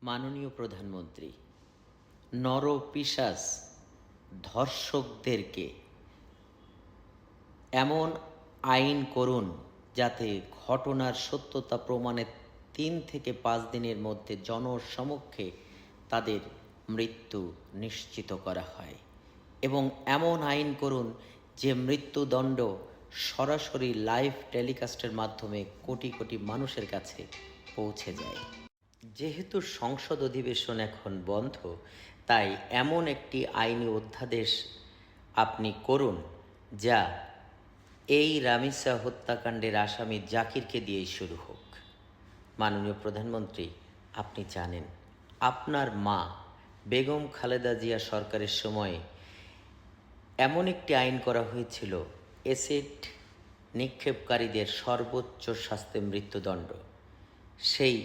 মাননীয় প্রধানমন্ত্রী, নরপিশাচ ধর্ষকদেরকে এমন আইন করুন যাতে ঘটনার সত্যতা প্রমাণের ৩ থেকে ৫ দিনের মধ্যে জনসমক্ষে তাদের মৃত্যু নিশ্চিত করা হয় এবং এমন আইন করুন যে মৃত্যুদণ্ড সরাসরি লাইভ টেলিকাস্টের মাধ্যমে কোটি কোটি মানুষের কাছে পৌঁছে যায়। যেহেতু সংসদ অধিবেশন এখন বন্ধ, তাই এমন একটি আইনি অধ্যাদেশ আপনি করুন যা এই রামিসা হত্যাকাণ্ডের আসামি জাকিরকে দিয়েই শুরু হোক। মাননীয় প্রধানমন্ত্রী, আপনি জানেন আপনার মা বেগম খালেদা জিয়া সরকারের সময়ে এমন একটি আইন করা হয়েছিল, অ্যাসিড নিক্ষেপকারীদের সর্বোচ্চ শাস্তি মৃত্যুদণ্ড। সেই